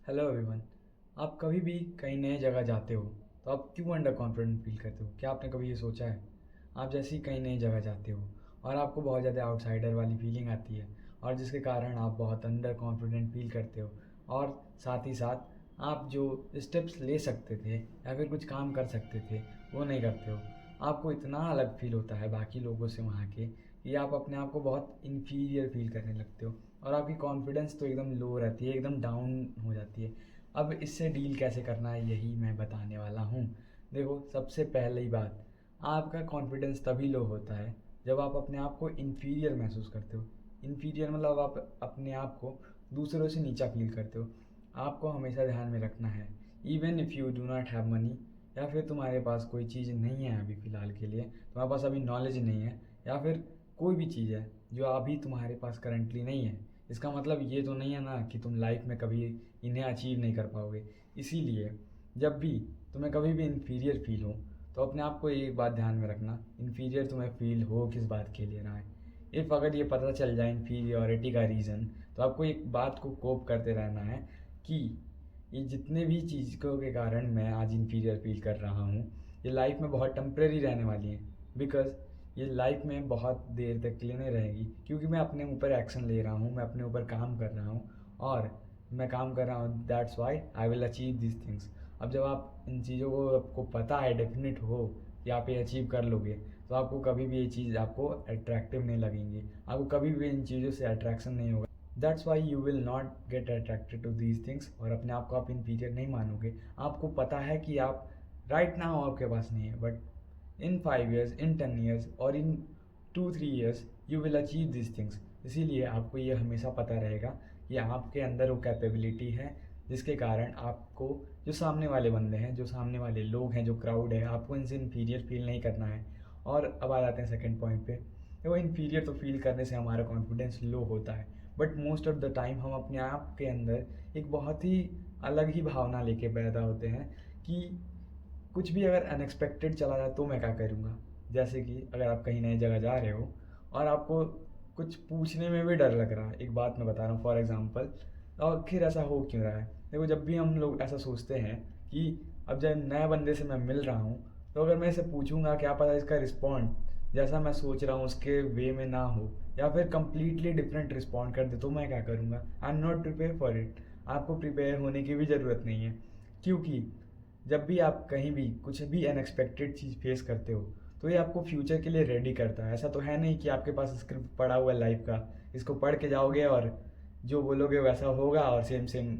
Hello everyone. आप कभी भी कहीं नए जगह जाते हो तो आप क्यों अंडर कॉन्फिडेंट फील करते हो? क्या आपने कभी ये सोचा है? आप जैसे ही कहीं नई जगह जाते हो और आपको बहुत ज़्यादा आउटसाइडर वाली फीलिंग आती है और जिसके कारण आप बहुत अंडर कॉन्फिडेंट फील करते हो और साथ ही साथ आप जो स्टेप्स ले सकते थे या फिर कुछ काम कर सकते थे वो नहीं करते हो। आपको इतना अलग फील होता है बाकी लोगों से वहाँ के कि आप अपने आप को बहुत इन्फीरियर फील करने लगते हो और आपकी कॉन्फिडेंस तो एकदम लो रहती है, एकदम डाउन हो जाती है। अब इससे डील कैसे करना है यही मैं बताने वाला हूँ। देखो, सबसे पहली बात, आपका कॉन्फिडेंस तभी लो होता है जब आप अपने आप को इन्फीरियर महसूस करते हो। इन्फीरियर मतलब आप अपने आप को दूसरों से नीचा फील करते हो। आपको हमेशा ध्यान में रखना है, even if you do not have money, या फिर तुम्हारे पास कोई चीज़ नहीं है अभी फ़िलहाल के लिए, तुम्हारे पास अभी नॉलेज नहीं है, या फिर कोई भी चीज़ है जो अभी तुम्हारे पास करंटली नहीं है, इसका मतलब ये तो नहीं है ना कि तुम लाइफ में कभी इन्हें अचीव नहीं कर पाओगे। इसीलिए जब भी तुम्हें कभी भी इन्फीरियर फील हो तो अपने आप को एक बात ध्यान में रखना, इन्फीरियर तुम्हें फील हो किस बात के लिए रहा है। इफ़ अगर ये पता चल जाए इन्फीरियोरिटी का रीज़न, तो आपको एक बात को कोप करते रहना है कि ये जितने भी चीज़ों के कारण मैं आज इन्फीरियर फील कर रहा हूँ, ये लाइफ में बहुत टेम्प्रेरी रहने वाली हैं। बिकॉज़ ये लाइफ में बहुत देर तक के लिए नहीं रहेगी, क्योंकि मैं अपने ऊपर एक्शन ले रहा हूँ, मैं अपने ऊपर काम कर रहा हूँ और मैं काम कर रहा हूँ, that's why I will achieve this things. अब जब आप इन चीज़ों को आपको पता है, डेफिनेट हो कि आप ये अचीव कर लोगे, तो आपको कभी भी ये चीज़ आपको अट्रैक्टिव नहीं लगेंगी, आपको कभी भी इन चीज़ों से अट्रैक्शन नहीं होगा। That's why you will not get attracted to these things और अपने आप को आप इन्फीरियर नहीं मानोगे। आपको पता है कि आप राइट नाउ आपके पास नहीं है, but in 5 years, in 10 years और इन 2-3 years you will achieve this things. इसीलिए आपको ये हमेशा पता रहेगा कि आपके अंदर वो कैपेबिलिटी है, जिसके कारण आपको जो सामने वाले बंदे हैं, जो सामने वाले लोग हैं, जो क्राउड है, आपको इनसे इन्फीरियर फील नहीं करना है। और अब आ जाते हैं सेकेंड पॉइंट पे। वो इन्फीरियर तो फील करने से हमारा कॉन्फिडेंस लो होता है, but most of the time हम अपने आप के अंदर एक बहुत ही अलग ही भावना लेके पैदा होते हैं कि कुछ भी अगर अनएक्सपेक्टेड चला जाए तो मैं क्या करूँगा। जैसे कि अगर आप कहीं नई जगह जा रहे हो और आपको कुछ पूछने में भी डर लग रहा है, एक बात मैं बता रहा हूँ फॉर एग्ज़ाम्पल, आखिर ऐसा हो क्यों रहा है? देखो, जब भी हम लोग ऐसा सोचते हैं कि अब जब नए बंदे से मैं मिल रहा हूँ, तो अगर मैं इसे पूछूंगा, क्या पता इसका रिस्पॉन्ड जैसा मैं सोच रहा हूँ उसके वे में ना हो, या फिर कंप्लीटली डिफरेंट रिस्पॉन्ड कर दे, तो मैं क्या करूँगा? I am not prepare for it. आपको प्रिपेयर होने की भी ज़रूरत नहीं है, क्योंकि जब भी आप कहीं भी कुछ भी अनएक्सपेक्टेड चीज़ फेस करते हो तो ये आपको फ्यूचर के लिए रेडी करता है। ऐसा तो है नहीं कि आपके पास स्क्रिप्ट पड़ा हुआ है लाइफ का, इसको पढ़ के जाओगे और जो बोलोगे वैसा होगा और सेम सेम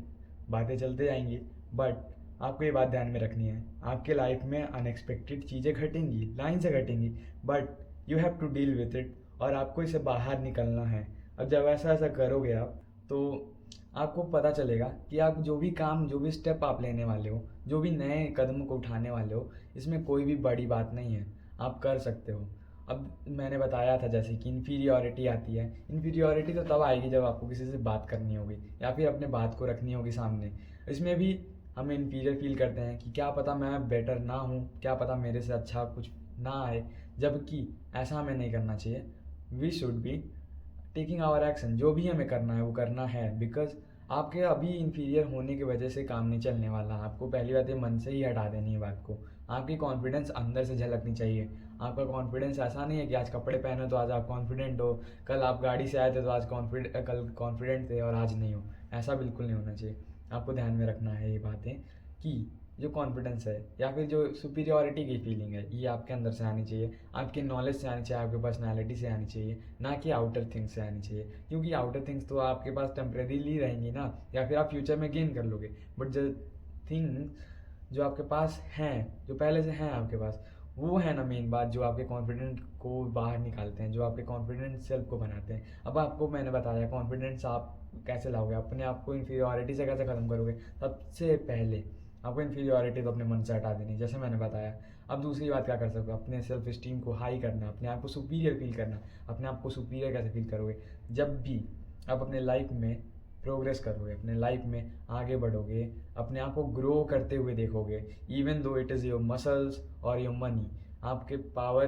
बातें चलते जाएंगी। बट आपको ये बात ध्यान में रखनी है, आपके लाइफ में अनएक्सपेक्टेड चीज़ें घटेंगी, लाइन से घटेंगी, but you have to deal with it और आपको इसे बाहर निकलना है। अब जब ऐसा ऐसा करोगे आप, तो आपको पता चलेगा कि आप जो भी काम, जो भी स्टेप आप लेने वाले हो, जो भी नए कदम को उठाने वाले हो, इसमें कोई भी बड़ी बात नहीं है, आप कर सकते हो। अब मैंने बताया था जैसे कि इन्फीरियोरिटी आती है। इन्फीरियोरिटी तो तब आएगी जब आपको किसी से बात करनी होगी या फिर अपने बात को रखनी होगी सामने। इसमें भी हम इन्फीरियर फील करते हैं कि क्या पता मैं बेटर ना हूँ, क्या पता मेरे से अच्छा कुछ ना आए, जबकि ऐसा हमें नहीं करना चाहिए। We should be taking our action, जो भी हमें करना है वो करना है। बिकॉज आपके अभी इन्फीरियर होने की वजह से काम नहीं चलने वाला। आपको पहली बात ये मन से ही हटा देनी है बात को। आपकी कॉन्फिडेंस अंदर से झलकनी चाहिए। आपका कॉन्फिडेंस ऐसा नहीं है कि आज कपड़े पहने तो आज आप कॉन्फिडेंट हो, कल आप गाड़ी से आए थे तो आज कल कॉन्फिडेंट थे और आज नहीं हो। ऐसा बिल्कुल नहीं होना चाहिए। आपको ध्यान में रखना है ये बातें कि जो कॉन्फिडेंस है या फिर जो सुपीरियॉरिटी की फीलिंग है, ये आपके अंदर से आनी चाहिए, आपके नॉलेज से आनी चाहिए, आपके पर्सनैलिटी से आनी चाहिए, ना कि आउटर थिंग्स से आनी चाहिए। क्योंकि आउटर थिंग्स तो आपके पास टेम्परेरीली रहेंगी ना, या फिर आप फ्यूचर में गेन कर लोगे, बट जो थिंग्स जो आपके पास हैं, जो पहले से हैं आपके पास, वो है ना मेन बात, जो आपके कॉन्फिडेंट को बाहर निकालते हैं, जो आपके कॉन्फिडेंट सेल्फ को बनाते हैं। अब आपको मैंने बताया कॉन्फिडेंस आप कैसे लाओगे, अपने आप को इन्फीरियॉरिटी से कैसे ख़त्म करोगे। सबसे पहले आपको इन्फीरियॉरिटी तो अपने मन से हटा देनी, जैसे मैंने बताया। अब दूसरी बात क्या कर सकते हो, अपने सेल्फ इस्टीम को हाई करना, अपने आप को सुपीरियर फील करना। अपने आप को सुपीरियर कैसे फील करोगे? जब भी आप अपने लाइफ में प्रोग्रेस करोगे, अपने लाइफ में आगे बढ़ोगे, अपने आप को ग्रो करते हुए देखोगे, even though it is your muscles और योर मनी। आपके पावर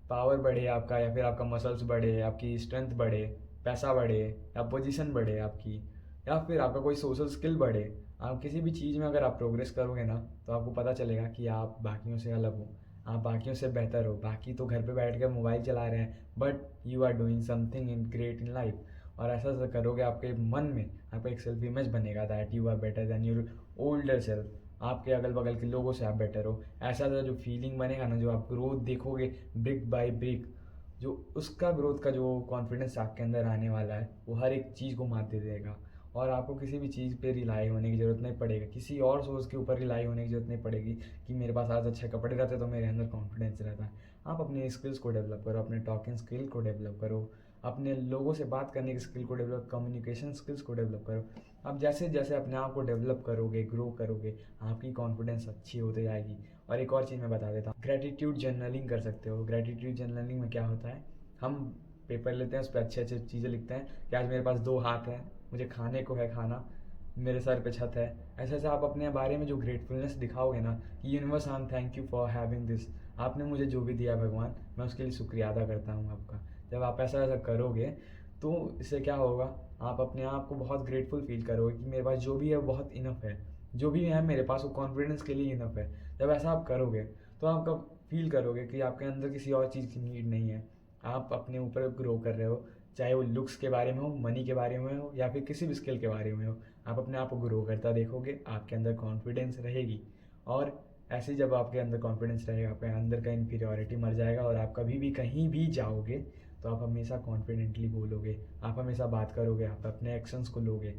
पावर बढ़े आपका, या फिर आपका मसल्स बढ़े, आपकी स्ट्रेंथ बढ़े, पैसा बढ़े या पोजीशन बढ़े आपकी, या फिर आपका कोई सोशल स्किल बढ़े। आप किसी भी चीज़ में अगर आप प्रोग्रेस करोगे ना, तो आपको पता चलेगा कि आप बाकियों से अलग हो, आप बाकियों से बेहतर हो। बाकी तो घर पे बैठ कर मोबाइल चला रहे हैं, but you are doing something in great in life. और ऐसा ऐसा करोगे, आपके मन में आपका एक सेल्फ इमेज बनेगा that you are better than your older self. आपके अगल बगल के लोगों से आप बेटर हो। ऐसा ऐसा जो फीलिंग बनेगा ना, जो आप ग्रोथ देखोगे ब्रिक बाय ब्रिक, जो उसका ग्रोथ का जो कॉन्फिडेंस आपके अंदर आने वाला है, वो हर एक चीज़ को मात दे देगा। और आपको किसी भी चीज़ पे रिलाई होने की ज़रूरत नहीं पड़ेगी, किसी और सोर्स के ऊपर रिलाई होने की ज़रूरत नहीं पड़ेगी कि मेरे पास आज अच्छे कपड़े रहते तो मेरे अंदर कॉन्फिडेंस रहता है। आप अपने स्किल्स को डेवलप करो, अपने टॉकिंग स्किल को डेवलप करो, अपने लोगों से बात करने की स्किल को डेवलप, कम्युनिकेशन स्किल्स को डेवलप करो। आप जैसे जैसे अपने आप को डेवलप करोगे, ग्रो करोगे, आपकी कॉन्फिडेंस अच्छी होती जाएगी। और एक और चीज़ मैं बता देता हूँ, ग्रेटिट्यूड जर्नलिंग कर सकते हो। ग्रेटिट्यूड जर्नलिंग में क्या होता है, हम पेपर लेते हैं, उस पर अच्छे अच्छे चीज़ें लिखते हैं कि आज मेरे पास 2 हाथ हैं, मुझे खाने को है खाना, मेरे सर पे छत है। ऐसे ऐसे आप अपने बारे में जो ग्रेटफुलनेस दिखाओगे ना कि universe, I am thank you for having this, आपने मुझे जो भी दिया भगवान, मैं उसके लिए शुक्रिया अदा करता हूँ आपका। जब आप ऐसा ऐसा करोगे तो इससे क्या होगा, आप अपने आप को बहुत ग्रेटफुल फील करोगे कि मेरे पास जो भी है वो बहुत इनफ है, जो भी है मेरे पास वो कॉन्फिडेंस के लिए इनफ है। जब ऐसा आप करोगे तो आपका फील करोगे कि आपके अंदर किसी और चीज़ की नीड नहीं है, आप अपने ऊपर ग्रो कर रहे हो। चाहे वो लुक्स के बारे में हो, मनी के बारे में हो, या फिर किसी भी स्किल के बारे में हो, आप अपने आप को ग्रो करता देखोगे, आपके अंदर कॉन्फिडेंस रहेगी। और ऐसे ही जब आपके अंदर कॉन्फिडेंस रहेगा, आपके अंदर का इन्फीरियॉरिटी मर जाएगा, और आप कभी भी कहीं भी जाओगे तो आप हमेशा कॉन्फिडेंटली बोलोगे, आप हमेशा बात करोगे, आप अपने एक्शंस को लोगे।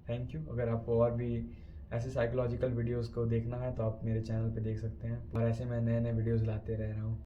Thank you. अगर आपको और भी ऐसे साइकोलॉजिकल वीडियोस को देखना है तो आप मेरे चैनल पे देख सकते हैं, और ऐसे मैं नए नए वीडियोस लाते रह रहा हूँ।